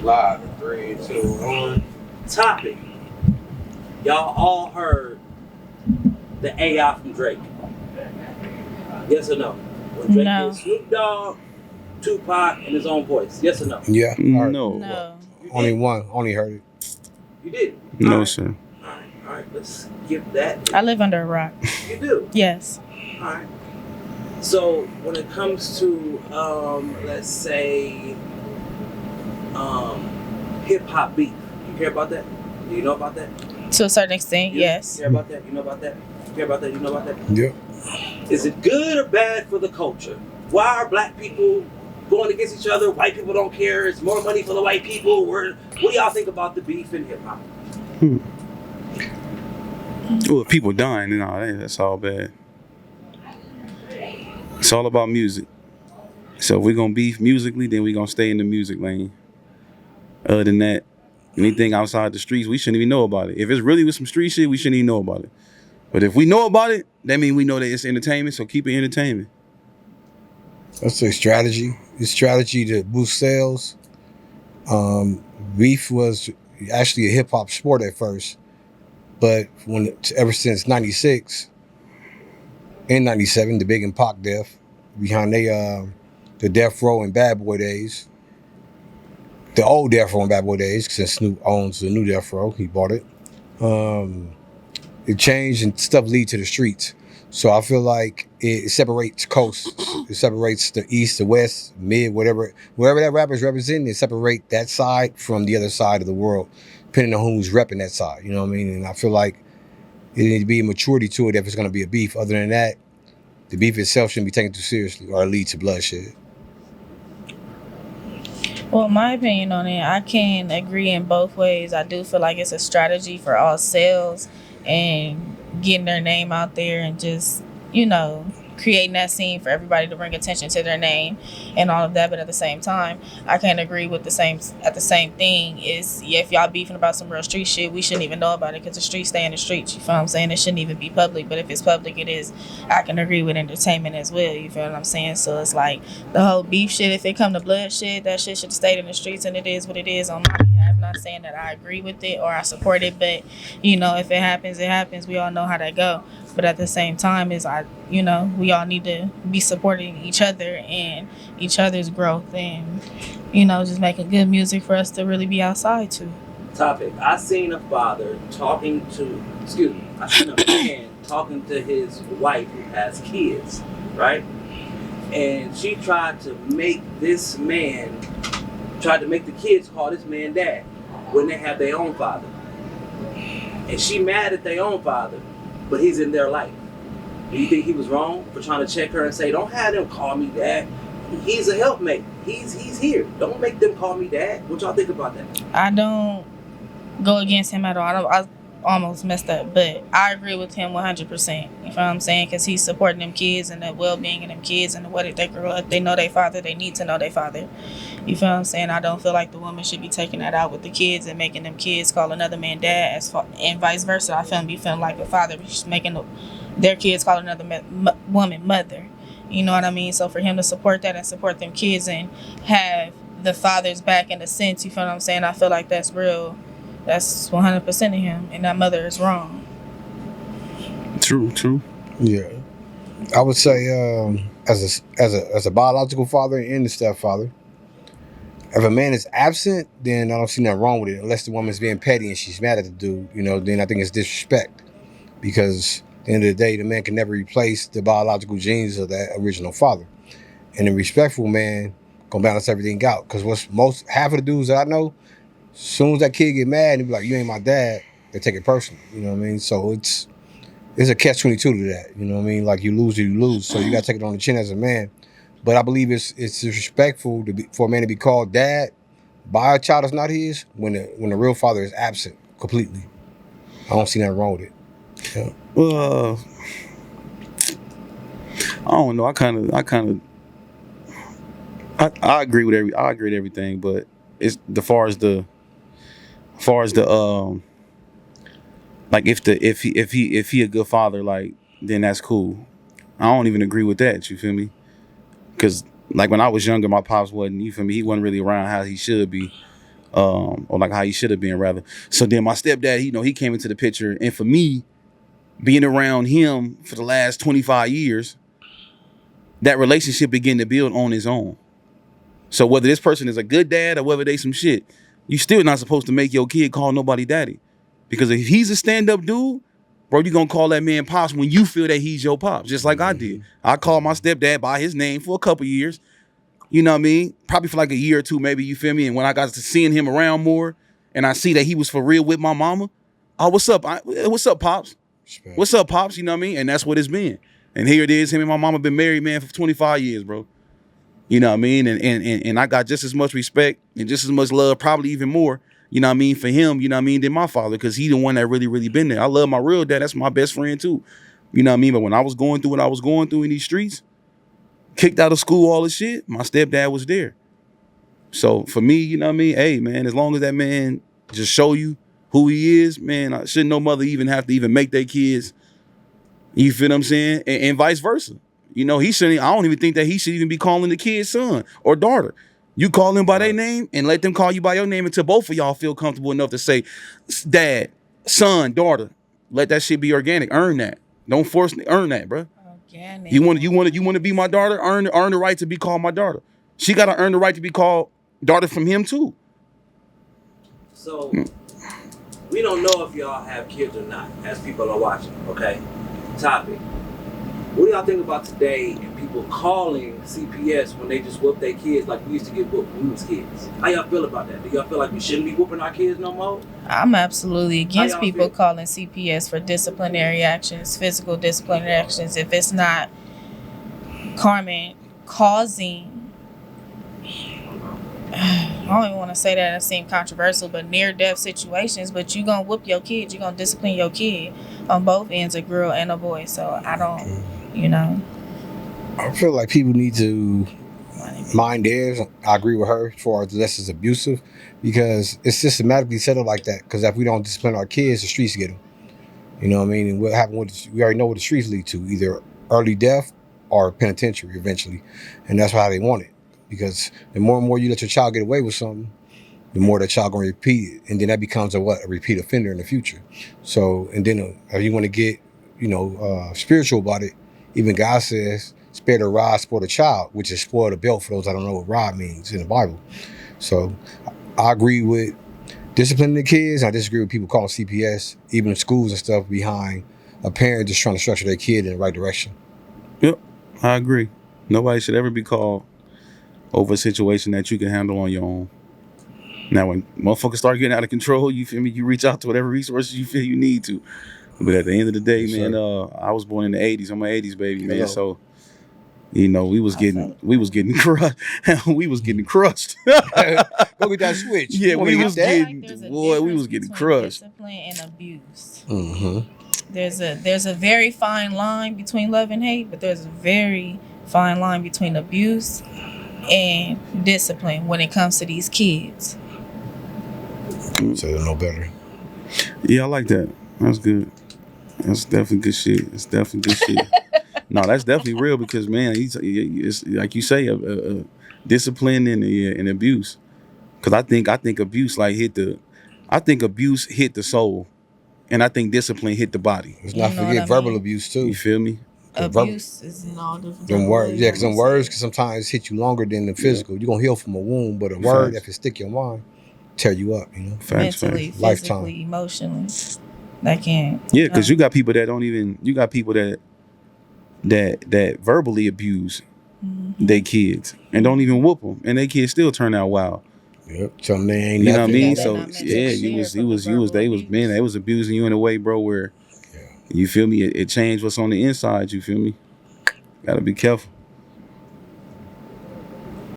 Live in 3, 2, 1. Topic. Y'all all heard the AI from Drake. Yes or no? When Drake No. did Snoop Dogg, Tupac, in his own voice. Yes or no? Yeah. No. No. You Only did? one. Only heard it. You did? No, All right. sir. All right. Let's skip that. I live under a rock. You do? Yes. All right. So when it comes to, let's say, hip hop beef, you care about that? Do you know about that? To a certain extent, You yes. care about that? You know about that? You care about that? You know about that? Yeah. Is it good or bad for the culture? Why are black people going against each other? White people don't care. It's more money for the white people. What do y'all think about the beef in hip hop? Well, if people dying and all that, that's all bad. It's all about music. So if we're gonna beef musically, then we're gonna stay in the music lane. Other than that, anything outside the streets, we shouldn't even know about it. If it's really with some street shit, we shouldn't even know about it. But if we know about it, that means we know that it's entertainment, so keep it entertainment. That's a strategy. It's strategy to boost sales. Beef was actually a hip hop sport at first, but ever since '96 and '97, the Big and Pac death, behind the Death Row and Bad Boy days, the old Death Row and Bad Boy days, since Snoop owns the new Death Row, he bought it. It changed and stuff lead to the streets. So I feel like it separates coasts. It separates the east, the west, mid, wherever that rapper's representing, it separate that side from the other side of the world, depending on who's repping that side. You know what I mean? And I feel like it needs to be a maturity to it if it's going to be a beef. Other than that, the beef itself shouldn't be taken too seriously or lead to bloodshed. Well, my opinion on it, I can agree in both ways. I do feel like it's a strategy for all sales and getting their name out there and just, creating that scene for everybody to bring attention to their name and all of that. But at the same time, I can't agree with the same thing is, if y'all beefing about some real street shit, we shouldn't even know about it because the streets stay in the streets. You feel what I'm saying? It shouldn't even be public. But if it's public, it is. I can agree with entertainment as well. You feel what I'm saying? So it's like the whole beef shit, if it come to blood shit, that shit should have stayed in the streets, and it is what it is on my behalf. I'm not saying that I agree with it or I support it, but if it happens, it happens. We all know how that go. But at the same time, we all need to be supporting each other and each other's growth, and just making good music for us to really be outside to. Topic. I seen a man talking to his wife who has kids, right? And she tried to make the kids call this man dad when they have their own father. And she mad at their own father, but he's in their life. Do you think he was wrong for trying to check her and say, don't have them call me dad? He's a helpmate. He's here. Don't make them call me dad. What y'all think about that? I don't go against him at all. I almost messed up, but I agree with him 100%. You feel what I'm saying? Because he's supporting them kids and the well-being of them kids, and what if they grow up, they know their father, they need to know their father. You feel what I'm saying? I don't feel like the woman should be taking that out with the kids and making them kids call another man dad, and vice versa. I feel like the father is making their kids call another woman mother. You know what I mean? So for him to support that and support them kids and have the father's back in a sense, you feel what I'm saying? I feel like that's real. That's 100% of him, and that mother is wrong. True. Yeah, I would say as a biological father and a stepfather, if a man is absent, then I don't see nothing wrong with it, unless the woman's being petty and she's mad at the dude. Then I think it's disrespect, because at the end of the day, the man can never replace the biological genes of that original father. And a respectful man gonna balance everything out. Because half of the dudes that I know, as soon as that kid get mad and be like, "You ain't my dad," they take it personal. You know what I mean? So it's a catch-22 to that. You know what I mean? Like, you lose or you lose. So you gotta take it on the chin as a man. But I believe it's disrespectful for a man to be called dad by a child that's not his when the real father is absent completely. I don't see nothing wrong with it. Yeah. Well, I don't know. I agree with everything, but it's as far as the like if he a good father, like, then that's cool. I don't even agree with that. You feel me? Because like when I was younger, my pops wasn't. You feel me? He wasn't really around how he should be. or like how he should have been rather. So then my stepdad, he came into the picture, and for me, being around him for the last 25 years, that relationship began to build on its own. So whether this person is a good dad or whether they some shit, you still not supposed to make your kid call nobody daddy. Because if he's a stand-up dude, bro, you gonna call that man pops when you feel that he's your pops, just like I did. I called my stepdad by his name for a couple years. You know what I mean? Probably for like a year or two, maybe, you feel me? And when I got to seeing him around more and I see that he was for real with my mama, oh, what's up? What's up, Pops? What's up, Pops? You know what I mean? And that's what it's been. And here it is, him and my mama been married, man, for 25 years, bro. You know what I mean? And I got just as much respect and just as much love, probably even more, you know what I mean, for him, you know what I mean, than my father, because he the one that really, really been there. I love my real dad. That's my best friend too. You know what I mean? But when I was going through what I was going through in these streets, kicked out of school, all this shit, my stepdad was there. So for me, you know what I mean? Hey, man, as long as that man just show you who he is, man, I shouldn't no mother even have to even make their kids, you feel what I'm saying? And vice versa. You know, he shouldn't, I don't even think that he should even be calling the kid son or daughter. You call them by their name and let them call you by your name until both of y'all feel comfortable enough to say, dad, son, daughter. Let that shit be organic. Earn that. Don't force it. Earn that, bro. Organic. You want to be my daughter? Earn the right to be called my daughter. She got to earn the right to be called daughter from him too. So we don't know if y'all have kids or not, as people are watching. Okay. Topic. What do y'all think about today and people calling CPS when they just whoop their kids like we used to get whooped when we was kids? How y'all feel about that? Do y'all feel like we shouldn't be whooping our kids no more? I'm absolutely against people feel? calling CPS for disciplinary actions, physical disciplinary actions, if it's not causing, I don't even want to say that, it seems controversial, but near-death situations, but you going to whoop your kid, you going to discipline your kid on both ends, a girl and a boy. So I don't, I feel like people need to mind theirs. I agree with her as far as less is abusive, because it's systematically set up like that. Because if we don't discipline our kids, the streets get them. You know what I mean? And what happened we already know what the streets lead to, either early death or penitentiary eventually. And that's how they want it. Because the more and more you let your child get away with something, the more that child gonna repeat it, and then that becomes a repeat offender in the future. So, and then if you want to get, spiritual about it, even God says, "Spare the rod, spoil the child," which is spoil the belt for those that don't know what rod means in the Bible. So, I agree with disciplining the kids. I disagree with people calling CPS, even in schools and stuff, behind a parent just trying to structure their kid in the right direction. Yep, I agree. Nobody should ever be called over a situation that you can handle on your own. Now, when motherfuckers start getting out of control, you feel me? You reach out to whatever resources you feel you need to. But at the end of the day, yes, man, I was born in the 80s. I'm an 80s baby, man. Hello. So, we was getting crushed. We was getting crushed. Go get that switch. Yeah, we was getting crushed. Discipline and abuse. Mm-hmm. There's a very fine line between love and hate, but there's a very fine line between abuse and discipline when it comes to these kids. So they'll know better. Yeah, I like that. That's good. That's definitely good shit. It's definitely good shit. No, that's definitely real, because, man, it's like you say, discipline and abuse. Because I think abuse hit the soul, and I think discipline hit the body. Let's not forget verbal abuse too. You feel me? Abuse is in all different them words, because some words can sometimes hit you longer than the physical. You're gonna heal from a wound, but a word, if it stick your mind, tear you up. Mentally, physically, lifetime, emotionally. That can. Yeah, because you got people that don't even. You got people that verbally abuse their kids and don't even whoop them, and their kids still turn out wild. Yep, something they ain't. You know what I mean? So yeah, they was abusing you in a way, bro, where you feel me. It changed what's on the inside. You feel me? Gotta be careful.